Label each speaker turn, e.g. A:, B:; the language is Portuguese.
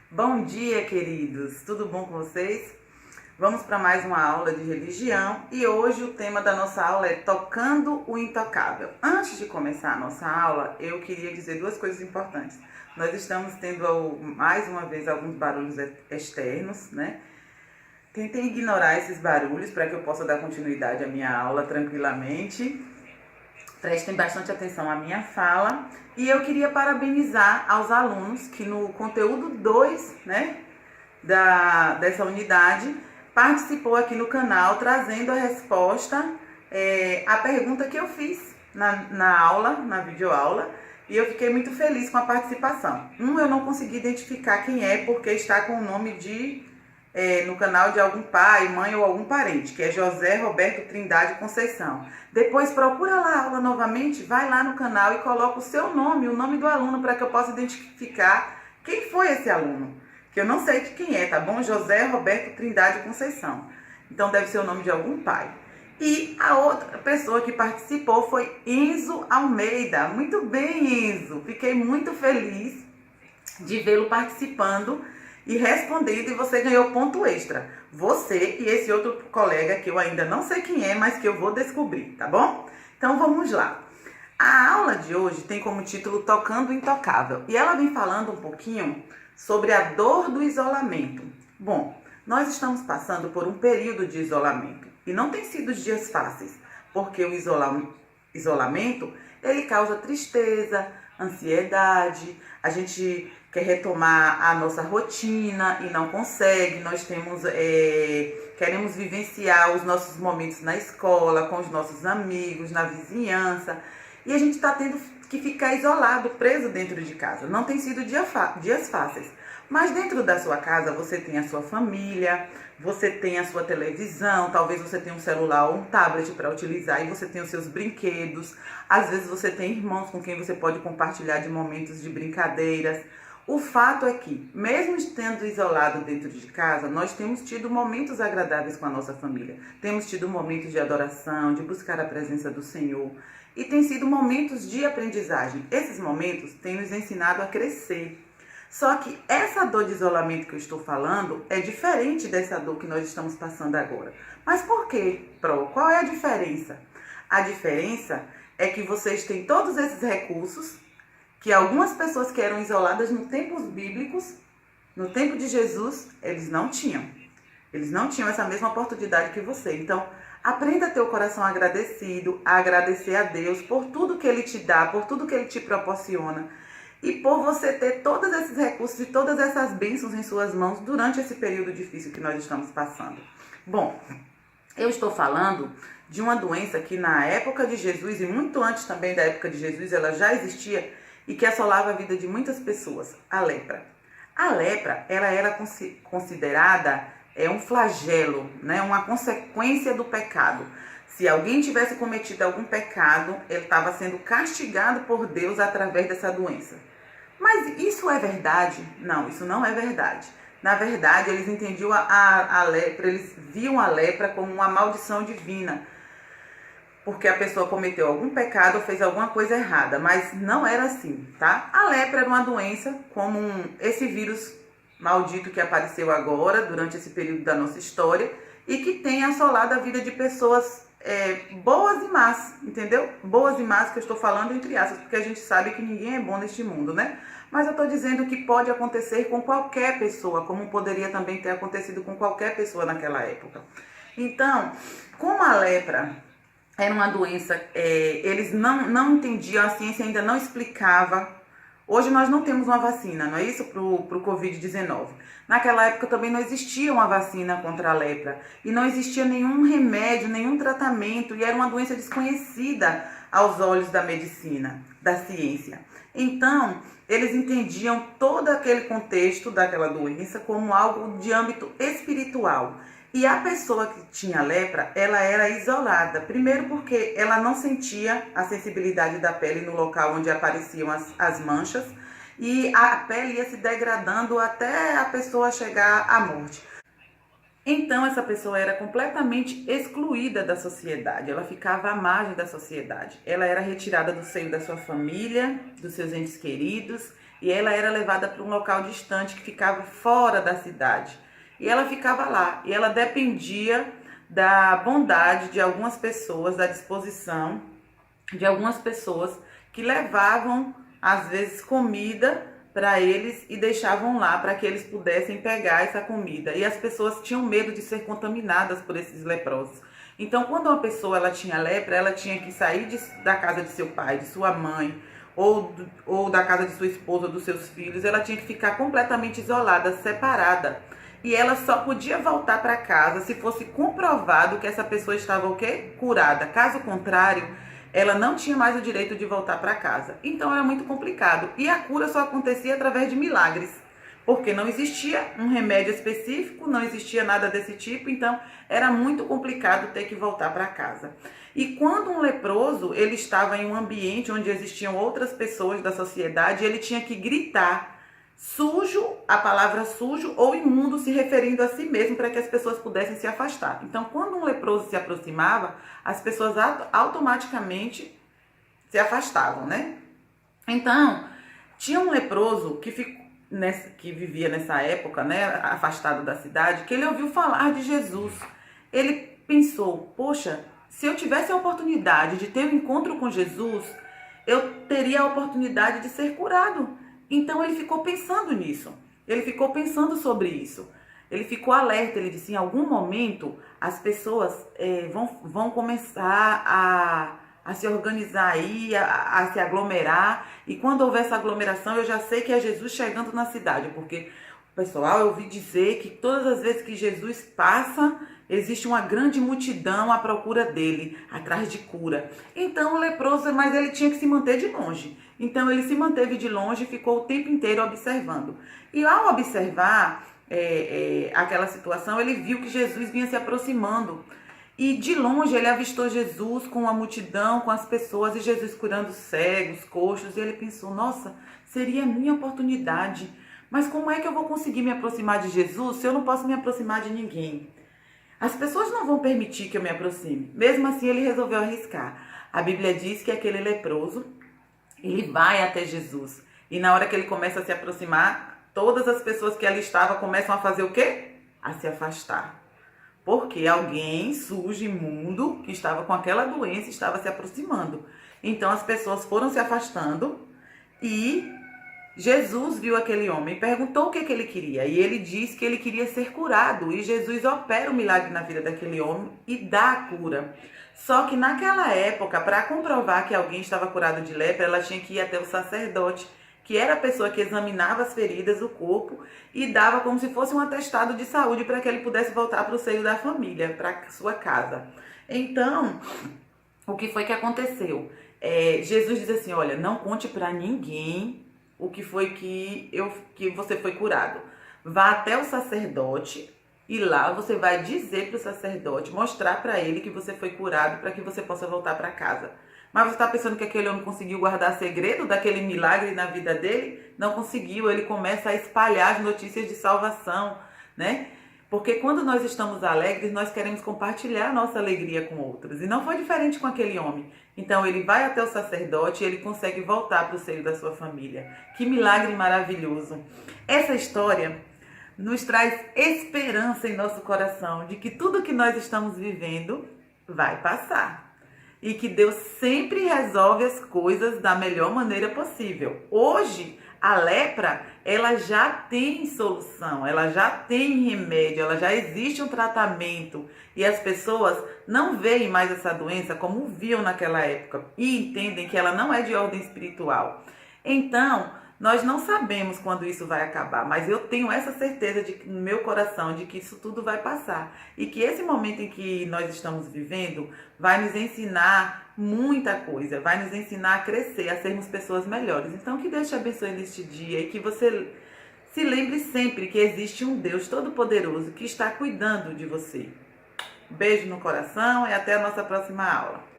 A: Bom dia, queridos! Tudo bom com vocês? Vamos para mais uma aula de religião e hoje o tema da nossa aula é Tocando o Intocável. Antes de começar a nossa aula, eu queria dizer duas coisas importantes. Nós estamos tendo mais uma vez alguns barulhos externos, né? Tentem ignorar esses barulhos para que eu possa dar continuidade à minha aula tranquilamente. Prestem bastante atenção à minha fala. E eu queria parabenizar aos alunos que no conteúdo 2, né, dessa unidade, participou aqui no canal trazendo a resposta à pergunta que eu fiz na aula, na videoaula. E eu fiquei muito feliz com a participação. Eu não consegui identificar quem é porque está com o nome no canal de algum pai, mãe ou algum parente, que é José Roberto Trindade Conceição. Depois procura lá a aula novamente, vai lá no canal e coloca o seu nome, o nome do aluno, para que eu possa identificar quem foi esse aluno. Que eu não sei de quem é, tá bom? José Roberto Trindade Conceição. Então deve ser o nome de algum pai. E a outra pessoa que participou foi Enzo Almeida. Muito bem, Enzo. Fiquei muito feliz de vê-lo participando e respondendo, e você ganhou ponto extra. Você e esse outro colega que eu ainda não sei quem é, mas que eu vou descobrir, tá bom? Então vamos lá. A aula de hoje tem como título Tocando o Intocável. E ela vem falando um pouquinho sobre a dor do isolamento. Bom, nós estamos passando por um período de isolamento. E não tem sido dias fáceis, porque o isolamento, ele causa tristeza, ansiedade, a gente quer retomar a nossa rotina e não consegue, queremos vivenciar os nossos momentos na escola, com os nossos amigos, na vizinhança, e a gente está tendo que ficar isolado, preso dentro de casa. Não tem sido dias fáceis, mas dentro da sua casa você tem a sua família, você tem a sua televisão, talvez você tenha um celular ou um tablet para utilizar e você tem os seus brinquedos. Às vezes você tem irmãos com quem você pode compartilhar de momentos de brincadeiras. O fato é que, mesmo estando isolado dentro de casa, nós temos tido momentos agradáveis com a nossa família. Temos tido momentos de adoração, de buscar a presença do Senhor. E tem sido momentos de aprendizagem. Esses momentos têm nos ensinado a crescer. Só que essa dor de isolamento que eu estou falando é diferente dessa dor que nós estamos passando agora. Mas por quê, Pro? Qual é a diferença? A diferença é que vocês têm todos esses recursos que algumas pessoas que eram isoladas nos tempos bíblicos, no tempo de Jesus, eles não tinham. Eles não tinham essa mesma oportunidade que você. Então, aprenda a ter o coração agradecido, a agradecer a Deus por tudo que Ele te dá, por tudo que Ele te proporciona. E por você ter todos esses recursos e todas essas bênçãos em suas mãos durante esse período difícil que nós estamos passando. Bom, eu estou falando de uma doença que na época de Jesus e muito antes também da época de Jesus, ela já existia e que assolava a vida de muitas pessoas, a lepra. A lepra, ela era considerada um flagelo, né, uma consequência do pecado. Se alguém tivesse cometido algum pecado, ele estava sendo castigado por Deus através dessa doença. Mas isso é verdade? Não, isso não é verdade. Na verdade, eles entendiam a lepra, eles viam a lepra como uma maldição divina, porque a pessoa cometeu algum pecado ou fez alguma coisa errada, mas não era assim, tá? A lepra era uma doença como esse vírus maldito que apareceu agora, durante esse período da nossa história, e que tem assolado a vida de pessoas boas e más, entendeu? Boas e más que eu estou falando entre aspas, porque a gente sabe que ninguém é bom neste mundo, né? Mas eu estou dizendo que pode acontecer com qualquer pessoa, como poderia também ter acontecido com qualquer pessoa naquela época. Então, como a lepra era uma doença, eles não entendiam, a ciência ainda não explicava. Hoje nós não temos uma vacina, não é isso, para o Covid-19. Naquela época também não existia uma vacina contra a lepra. E não existia nenhum remédio, nenhum tratamento. E era uma doença desconhecida aos olhos da medicina, da ciência. Então, eles entendiam todo aquele contexto daquela doença como algo de âmbito espiritual. E a pessoa que tinha lepra, ela era isolada. Primeiro porque ela não sentia a sensibilidade da pele no local onde apareciam as manchas. E a pele ia se degradando até a pessoa chegar à morte. Então essa pessoa era completamente excluída da sociedade, ela ficava à margem da sociedade. Ela era retirada do seio da sua família, dos seus entes queridos, e ela era levada para um local distante que ficava fora da cidade. E ela ficava lá, e ela dependia da bondade de algumas pessoas, da disposição de algumas pessoas que levavam, às vezes, comida para eles e deixavam lá para que eles pudessem pegar essa comida. E as pessoas tinham medo de ser contaminadas por esses leprosos. Então, quando uma pessoa ela tinha lepra, ela tinha que sair da casa de seu pai, de sua mãe, ou da casa de sua esposa, dos seus filhos. Ela tinha que ficar completamente isolada, separada. E ela só podia voltar para casa se fosse comprovado que essa pessoa estava o quê? Curada. Caso contrário, ela não tinha mais o direito de voltar para casa. Então era muito complicado. E a cura só acontecia através de milagres, porque não existia um remédio específico, não existia nada desse tipo, então era muito complicado ter que voltar para casa. E quando um leproso, ele estava em um ambiente onde existiam outras pessoas da sociedade, ele tinha que gritar sujo, a palavra sujo ou imundo, se referindo a si mesmo, para que as pessoas pudessem se afastar. Então, quando um leproso se aproximava, as pessoas automaticamente se afastavam, né? Então, tinha um leproso que vivia nessa época, né, afastado da cidade, que ele ouviu falar de Jesus. Ele pensou, poxa, se eu tivesse a oportunidade de ter um encontro com Jesus, eu teria a oportunidade de ser curado. Então ele ficou pensando nisso, ele ficou pensando sobre isso, ele ficou alerta, ele disse, em algum momento as pessoas vão começar a se organizar aí, a se aglomerar, e quando houver essa aglomeração eu já sei que é Jesus chegando na cidade, porque, pessoal, eu ouvi dizer que todas as vezes que Jesus passa, existe uma grande multidão à procura dele, atrás de cura. Então o leproso, mas ele tinha que se manter de longe. Então ele se manteve de longe e ficou o tempo inteiro observando. E ao observar aquela situação, ele viu que Jesus vinha se aproximando. E de longe ele avistou Jesus com a multidão, com as pessoas, e Jesus curando cegos, coxos. E ele pensou, nossa, seria a minha oportunidade. Mas como é que eu vou conseguir me aproximar de Jesus se eu não posso me aproximar de ninguém? As pessoas não vão permitir que eu me aproxime. Mesmo assim, ele resolveu arriscar. A Bíblia diz que aquele leproso, ele vai até Jesus. E na hora que ele começa a se aproximar, todas as pessoas que ali estavam começam a fazer o quê? A se afastar. Porque alguém sujo, imundo, que estava com aquela doença, estava se aproximando. Então as pessoas foram se afastando e Jesus viu aquele homem e perguntou o que ele queria. E ele disse que ele queria ser curado. E Jesus opera o milagre na vida daquele homem e dá a cura. Só que naquela época, para comprovar que alguém estava curado de lepra, ela tinha que ir até o sacerdote, que era a pessoa que examinava as feridas, o corpo, e dava como se fosse um atestado de saúde para que ele pudesse voltar para o seio da família, para sua casa. Então, o que foi que aconteceu? Jesus diz assim, olha, não conte para ninguém o que foi que você foi curado. Vá até o sacerdote e lá você vai dizer para o sacerdote, mostrar para ele que você foi curado para que você possa voltar para casa. Mas você está pensando que aquele homem conseguiu guardar segredo daquele milagre na vida dele? Não conseguiu, ele começa a espalhar as notícias de salvação, né? Porque quando nós estamos alegres, nós queremos compartilhar a nossa alegria com outros. E não foi diferente com aquele homem. Então ele vai até o sacerdote e ele consegue voltar para o seio da sua família. Que milagre maravilhoso! Essa história nos traz esperança em nosso coração de que tudo que nós estamos vivendo vai passar. E que Deus sempre resolve as coisas da melhor maneira possível. Hoje, a lepra, ela já tem solução, ela já tem remédio, ela já existe um tratamento. E as pessoas não veem mais essa doença como viam naquela época e entendem que ela não é de ordem espiritual. Então, nós não sabemos quando isso vai acabar, mas eu tenho essa certeza no meu coração de que isso tudo vai passar. E que esse momento em que nós estamos vivendo vai nos ensinar muita coisa, vai nos ensinar a crescer, a sermos pessoas melhores. Então, que Deus te abençoe neste dia e que você se lembre sempre que existe um Deus todo-poderoso que está cuidando de você. Beijo no coração e até a nossa próxima aula.